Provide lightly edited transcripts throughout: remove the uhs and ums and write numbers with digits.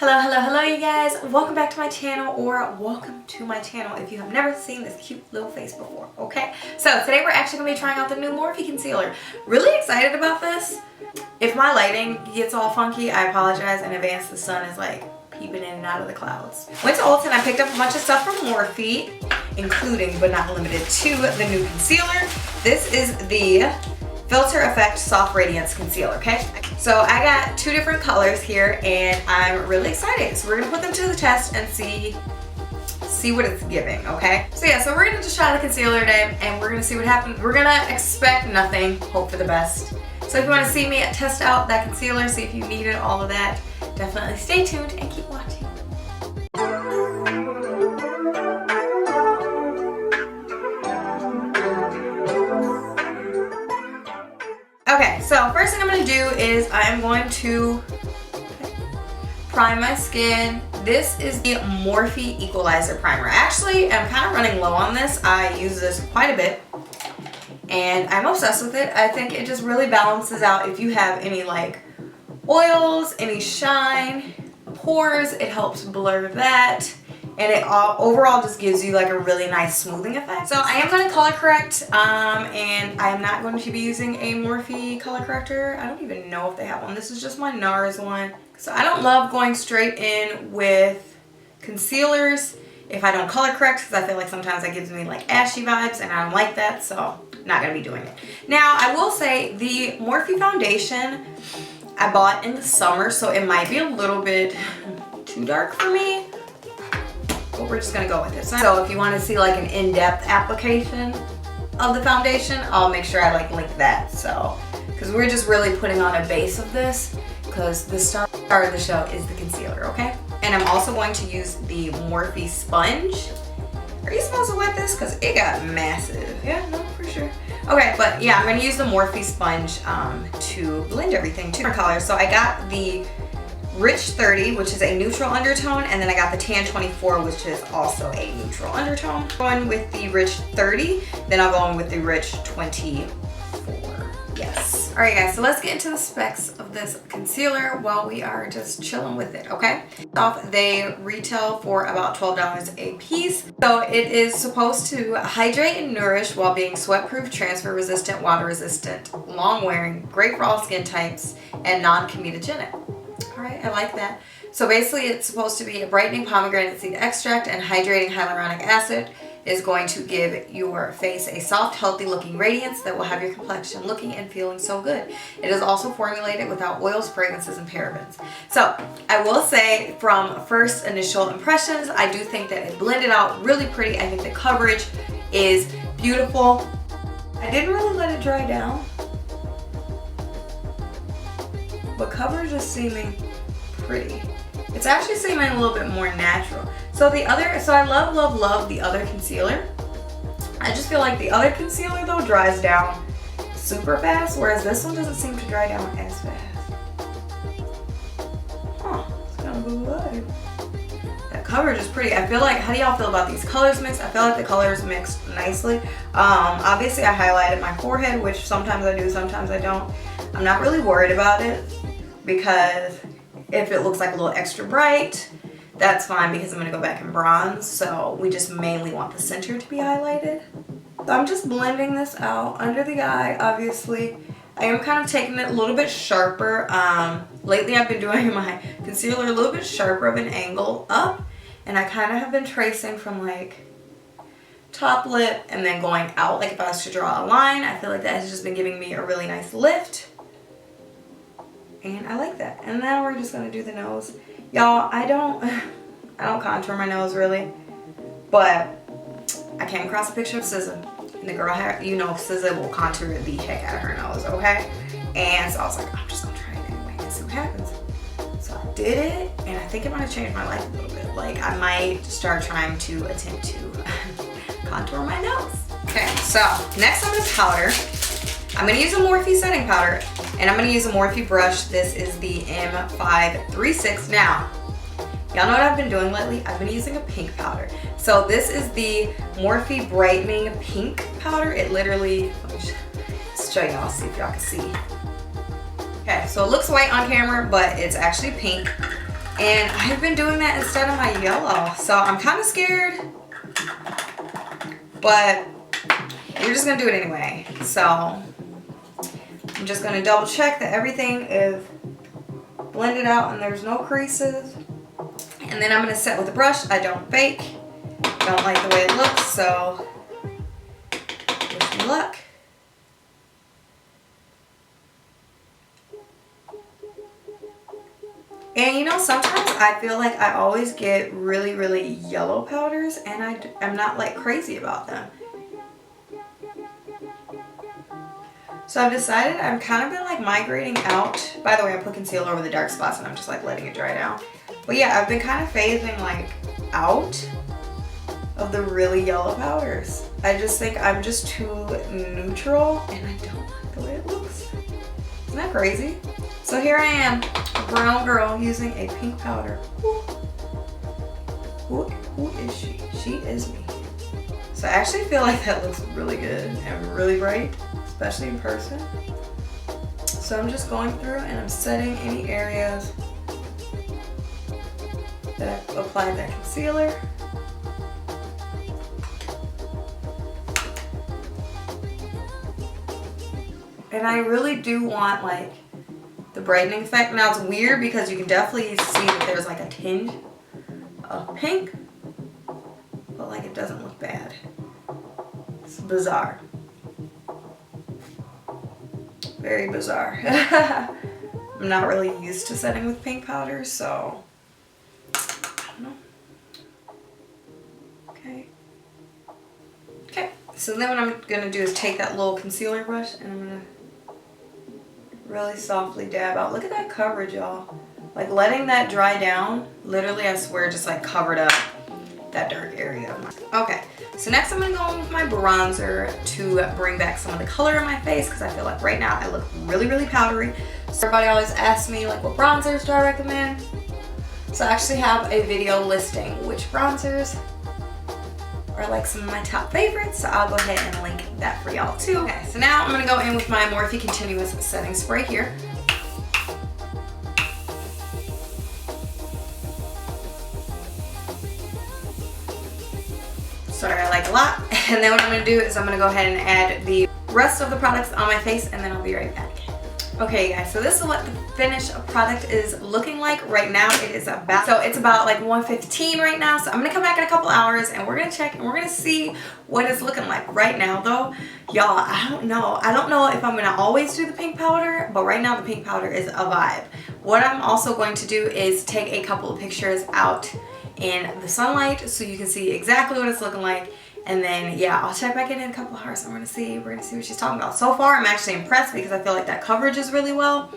Hello you guys. Welcome back to my channel, or welcome to my channel if you have never seen this cute little face before, okay? So today we're actually going to be trying out the new Morphe concealer. Really excited about this. If my lighting gets all funky, I apologize in advance. The sun is like peeping in and out of the clouds. Went to Ulta and I picked up a bunch of stuff from Morphe, including but not limited to the new concealer. This is the Filter Effect Soft Radiance Concealer, okay? So I got two different colors here and I'm really excited. So we're gonna put them to the test and see what it's giving, okay? So yeah, so we're gonna just try the concealer today and we're gonna see what happens. We're gonna expect nothing, hope for the best. So if you wanna see me test out that concealer, see if you need it, all of that, definitely stay tuned and keep watching. Okay, so first thing I'm going to do is I'm going to prime my skin. This is the Morphe Equalizer Primer. Actually, I'm kind of running low on this. I use this quite a bit and I'm obsessed with it. I think it just really balances out if you have any like oils, any shine, pores. It helps blur that. And it overall just gives you like a really nice smoothing effect. So I am going to color correct, and I am not going to be using a Morphe color corrector. I don't even know if they have one. This is just my NARS one. So I don't love going straight in with concealers if I don't color correct, because I feel like sometimes that gives me like ashy vibes and I don't like that, so not going to be doing it. Now I will say the Morphe foundation I bought in the summer, so it might be a little bit too dark for me. But we're just gonna go with it. So if you want to see like an in-depth application of the foundation, I'll make sure I like link that. So, because we're just really putting on a base of this, because the star of the show is the concealer, okay? And I'm also going to use the Morphe sponge. Are you supposed to wet this? Because it got massive. Yeah, no, for sure. Okay, but yeah, I'm gonna use the Morphe sponge to blend everything to different colors. So I got the Rich 30, which is a neutral undertone, and then I got the Tan 24, which is also a neutral undertone. Going with the Rich 30, then I'll go in with the Rich 24. Yes. Alright guys, so let's get into the specs of this concealer while we are just chilling with it, okay? They retail for about $12 a piece. So it is supposed to hydrate and nourish while being sweat-proof, transfer-resistant, water-resistant, long-wearing, great for all skin types, and non-comedogenic. Alright, I like that. So basically it's supposed to be a brightening pomegranate seed extract and hydrating hyaluronic acid is going to give your face a soft, healthy looking radiance that will have your complexion looking and feeling so good. It is also formulated without oils, fragrances, and parabens. So I will say from first initial impressions, I do think that it blended out really pretty. I think the coverage is beautiful. I didn't really let it dry down, but coverage is seeming pretty. It's actually seeming a little bit more natural. So I love the other concealer. I just feel like the other concealer though dries down super fast, whereas this one doesn't seem to dry down as fast. Huh, it's kind of good. That coverage is pretty. I feel like, how do y'all feel about these colors mixed? I feel like the colors mixed nicely. Obviously I highlighted my forehead, which sometimes I do, sometimes I don't. I'm not really worried about it, because if it looks like a little extra bright, that's fine, because I'm going to go back in bronze. So we just mainly want the center to be highlighted. So I'm just blending this out under the eye, obviously. I am kind of taking it a little bit sharper. Lately I've been doing my concealer a little bit sharper of an angle up. And I kind of have been tracing from like top lip and then going out. Like if I was to draw a line, I feel like that has just been giving me a really nice lift. And I like that. And now we're just gonna do the nose. Y'all, I don't contour my nose really, but I came across a picture of SZA, and the girl had, you know, SZA will contour the heck out of her nose, okay? And so I was like, I'm just gonna try it anyway and see what happens. So I did it, and I think it might have changed my life a little bit. Like I might start trying to attempt to contour my nose. Okay, so next on this powder, I'm going to use a Morphe setting powder, and I'm going to use a Morphe brush. This is the M536. Now, y'all know what I've been doing lately? I've been using a pink powder. So this is the Morphe Brightening Pink Powder. It literally, let me just show y'all, see if y'all can see. Okay, so it looks white on camera, but it's actually pink. And I've been doing that instead of my yellow. So I'm kind of scared, but you're just gonna do it anyway. So I'm just gonna double check that everything is blended out and there's no creases. And then I'm gonna set with a brush. I don't bake. Don't like the way it looks, so wish me luck. And you know, sometimes I feel like I always get really, really yellow powders and I'm not like crazy about them. So I've decided I'm kind of been like migrating out. By the way, I put concealer over the dark spots and I'm just like letting it dry down. But yeah, I've been kind of phasing like out of the really yellow powders. I just think I'm just too neutral and I don't like the way it looks. Isn't that crazy? So here I am, a brown girl using a pink powder. Who is she? She is me. So I actually feel like that looks really good and really bright, especially in person. So I'm just going through and I'm setting any areas that I've applied that concealer. And I really do want like the brightening effect. Now it's weird because you can definitely see that there's like a tinge of pink, but like it doesn't look bad. It's bizarre. Very bizarre. I'm not really used to setting with pink powder, so I don't know. Okay, so then what I'm gonna do is take that little concealer brush and I'm gonna really softly dab out. Look at that coverage, y'all. Like letting that dry down, literally I swear just like covered up that dark area. Okay, so next I'm gonna go in with my bronzer to bring back some of the color in my face because I feel like right now I look really, really powdery. So everybody always asks me like what bronzers do I recommend? So I actually have a video listing which bronzers are like some of my top favorites, so I'll go ahead and link that for y'all too. Okay, so now I'm gonna go in with my Morphe Continuous Setting Spray here. Sorry, I like a lot. And then what I'm gonna do is I'm gonna go ahead and add the rest of the products on my face and then I'll be right back. Okay guys, so this is what the finished product is looking like right now. It is about, so it's about like 1:15 right now. So I'm gonna come back in a couple hours and we're gonna check and we're gonna see what it's looking like. Right now though, y'all, I don't know if I'm gonna always do the pink powder, but right now the pink powder is a vibe. What I'm also going to do is take a couple of pictures out in the sunlight so you can see exactly what it's looking like. And then, yeah, I'll check back in a couple of hours and we're gonna see what she's talking about. So far, I'm actually impressed because I feel like that coverage is really well.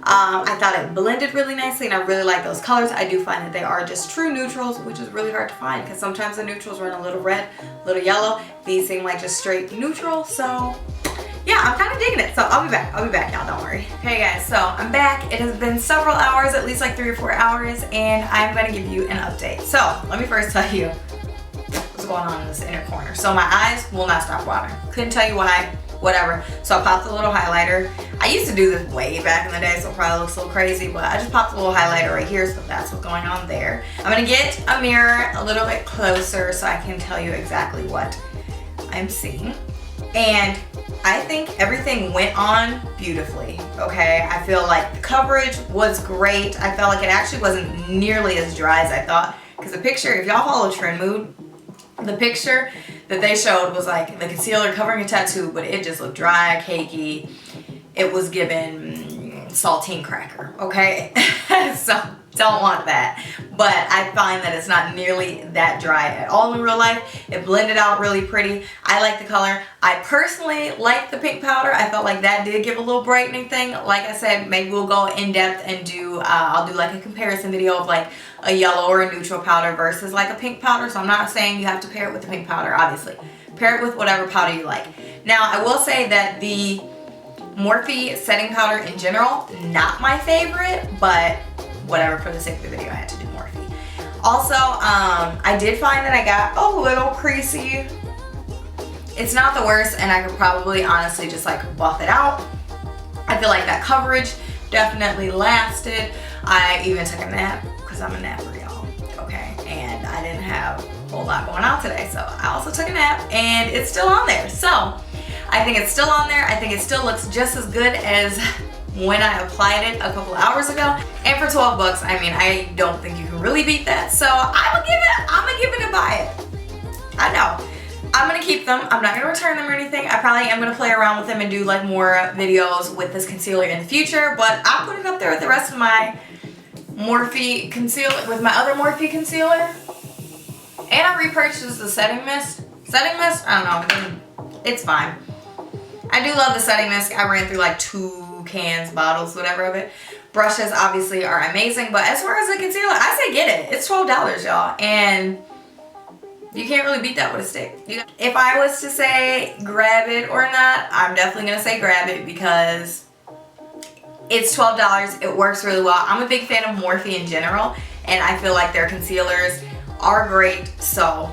I thought it blended really nicely and I really like those colors. I do find that they are just true neutrals, which is really hard to find because sometimes the neutrals run a little red, a little yellow. These seem like just straight neutral. So yeah, I'm kind of digging it. So I'll be back, y'all, don't worry. Hey guys, so I'm back. It has been several hours, at least like 3 or 4 hours, and I'm gonna give you an update. So let me first tell you what's going on in this inner corner. So my eyes will not stop watering. Couldn't tell you why, whatever. So I popped a little highlighter. I used to do this way back in the day, so it probably looks a little crazy, but I just popped a little highlighter right here, so that's what's going on there. I'm gonna get a mirror a little bit closer so I can tell you exactly what I'm seeing. And I think everything went on beautifully, okay? I feel like the coverage was great. I felt like it actually wasn't nearly as dry as I thought, because the picture, if y'all follow Trend Mood, the picture that they showed was like the concealer covering a tattoo, but it just looked dry, cakey. It was given saltine cracker, okay? So don't want that. But I find that it's not nearly that dry at all in real life. It blended out really pretty. I like the color. I personally like the pink powder. I felt like that did give a little brightening thing. Like I said, maybe we'll go in depth and do, I'll do like a comparison video of like a yellow or a neutral powder versus like a pink powder. So I'm not saying you have to pair it with the pink powder, obviously. Pair it with whatever powder you like. Now, I will say that the Morphe setting powder in general, not my favorite, but whatever, for the sake of the video, I had to do Morphe. Also, I did find that I got a little creasy. It's not the worst, and I could probably honestly just like buff it out. I feel like that coverage definitely lasted. I even took a nap because because I'm a napper, y'all, okay? And I didn't have a whole lot going on today, so I also took a nap, and it's still on there. So I think it's still on there. I think it still looks just as good as when I applied it a couple hours ago. And for 12 bucks, I mean, I don't think you can really beat that. So I'm gonna give it a buy it. I know. I'm gonna keep them. I'm not gonna return them or anything. I probably am gonna play around with them and do like more videos with this concealer in the future, but I'll put it up there with the rest of my Morphe concealer, with my other Morphe concealer. And I repurchased the setting mist. Setting mist? I don't know. It's fine. I do love the setting mist. I ran through like 2 cans, bottles, whatever of it. Brushes obviously are amazing, but as far as the concealer, I say get it. It's $12, y'all, and you can't really beat that with a stick. If I was to say grab it or not, I'm definitely gonna say grab it because it's $12. It works really well. I'm a big fan of Morphe in general, and I feel like their concealers are great, so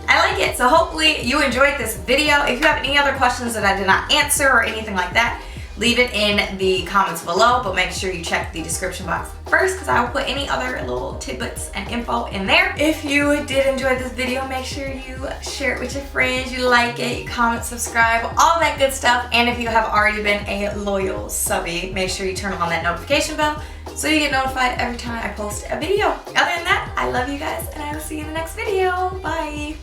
I like it. So hopefully you enjoyed this video. If you have any other questions that I did not answer or anything like that, leave it in the comments below, but make sure you check the description box first because I will put any other little tidbits and info in there. If you did enjoy this video, make sure you share it with your friends, you like it, you comment, subscribe, all that good stuff. And if you have already been a loyal subby, make sure you turn on that notification bell so you get notified every time I post a video. Other than that, I love you guys and I will see you in the next video. Bye.